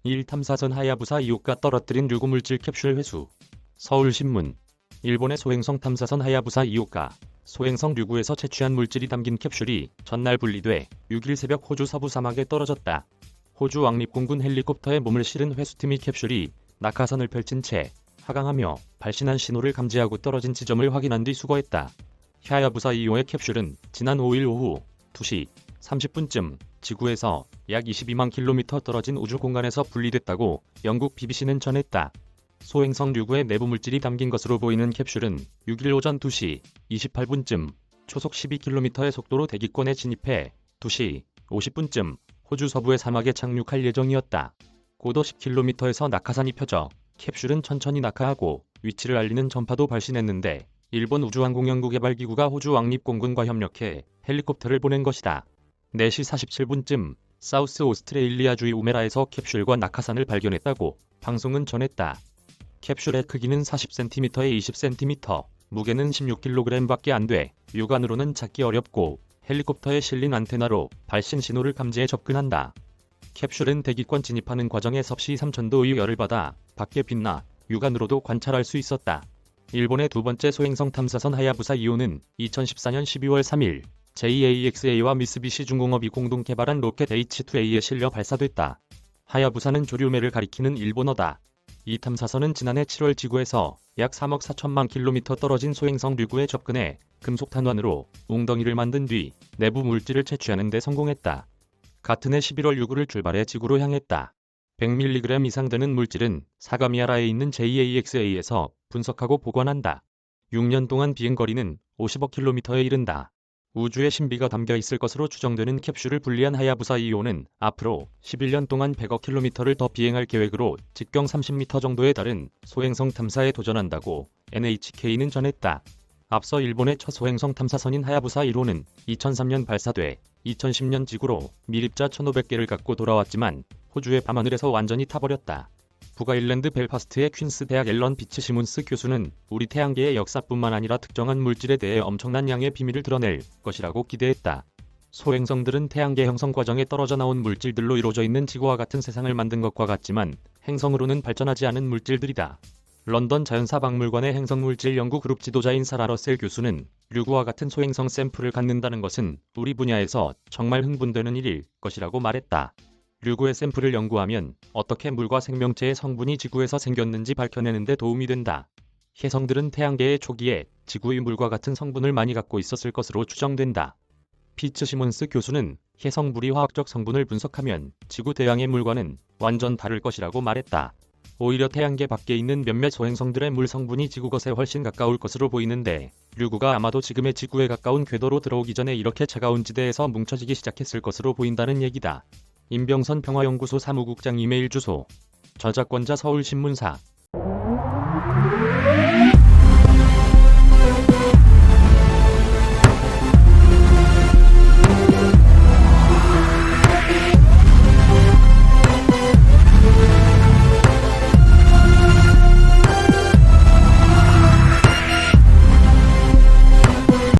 1 탐사선 하야부사 2호가 떨어뜨린 류구물질 캡슐 회수. 서울신문. 일본의 소행성 탐사선 하야부사 2호가 소행성 류구에서 채취한 물질이 담긴 캡슐이 전날 분리돼 6일 새벽 호주 서부 사막에 떨어졌다. 호주 왕립공군 헬리콥터에 몸을 실은 회수팀이 캡슐이 낙하선을 펼친 채 하강하며 발신한 신호를 감지하고 떨어진 지점을 확인한 뒤 수거했다. 하야부사 2호의 캡슐은 지난 5일 오후 2시 30분쯤 지구에서 약 22만 킬로미터 떨어진 우주 공간에서 분리됐다고 영국 BBC는 전했다. 소행성 류구의 내부 물질이 담긴 것으로 보이는 캡슐은 6일 오전 2시 28분쯤 초속 12km의 속도로 대기권에 진입해 2시 50분쯤 호주 서부의 사막에 착륙할 예정이었다. 고도 10km에서 낙하산이 펴져 캡슐은 천천히 낙하하고 위치를 알리는 전파도 발신했는데 일본 우주항공연구개발기구가 호주 왕립공군과 협력해 헬리콥터를 보낸 것이다. 4시 47분쯤 사우스 오스트레일리아주의 우메라에서 캡슐과 낙하산을 발견했다고 방송은 전했다. 캡슐의 크기는 40cm에 20cm, 무게는 16kg밖에 안 돼 육안으로는 찾기 어렵고 헬리콥터에 실린 안테나로 발신 신호를 감지해 접근한다. 캡슐은 대기권 진입하는 과정에 섭씨 3000도의 열을 받아 밖에 빛나 육안으로도 관찰할 수 있었다. 일본의 두 번째 소행성 탐사선 하야부사 2호는 2014년 12월 3일 JAXA와 미쓰비시 중공업이 공동 개발한 로켓 H2A에 실려 발사됐다. 하야부사는 조류매를 가리키는 일본어다. 이 탐사선은 지난해 7월 지구에서 약 3억 4천만 킬로미터 떨어진 소행성 류구에 접근해 금속 탄환으로 웅덩이를 만든 뒤 내부 물질을 채취하는 데 성공했다. 같은 해 11월 류구를 출발해 지구로 향했다. 100mg 이상 되는 물질은 사가미하라에 있는 JAXA에서 분석하고 보관한다. 6년 동안 비행거리는 50억 킬로미터에 이른다. 우주의 신비가 담겨 있을 것으로 추정되는 캡슐을 분리한 하야부사 2호는 앞으로 11년 동안 100억 킬로미터를 더 비행할 계획으로 직경 30m 정도에 달은 소행성 탐사에 도전한다고 NHK는 전했다. 앞서 일본의 첫 소행성 탐사선인 하야부사 1호는 2003년 발사돼 2010년 지구로 미립자 1500개를 갖고 돌아왔지만 호주의 밤하늘에서 완전히 타버렸다. 북아일랜드 벨파스트의 퀸스 대학 앨런 비츠 시몬스 교수는 우리 태양계의 역사뿐만 아니라 특정한 물질에 대해 엄청난 양의 비밀을 드러낼 것이라고 기대했다. 소행성들은 태양계 형성 과정에 떨어져 나온 물질들로 이루어져 있는 지구와 같은 세상을 만든 것과 같지만 행성으로는 발전하지 않은 물질들이다. 런던 자연사박물관의 행성물질 연구 그룹 지도자인 사라 러셀 교수는 류구와 같은 소행성 샘플을 갖는다는 것은 우리 분야에서 정말 흥분되는 일일 것이라고 말했다. 류구의 샘플을 연구하면 어떻게 물과 생명체의 성분이 지구에서 생겼는지 밝혀내는 데 도움이 된다. 혜성들은 태양계의 초기에 지구의 물과 같은 성분을 많이 갖고 있었을 것으로 추정된다. 피츠 시몬스 교수는 혜성물이 화학적 성분을 분석하면 지구 대양의 물과는 완전 다를 것이라고 말했다. 오히려 태양계 밖에 있는 몇몇 소행성들의 물 성분이 지구 것에 훨씬 가까울 것으로 보이는데 류구가 아마도 지금의 지구에 가까운 궤도로 들어오기 전에 이렇게 차가운 지대에서 뭉쳐지기 시작했을 것으로 보인다는 얘기다. 임병선 평화연구소 사무국장 이메일 주소. 저작권자 서울신문사.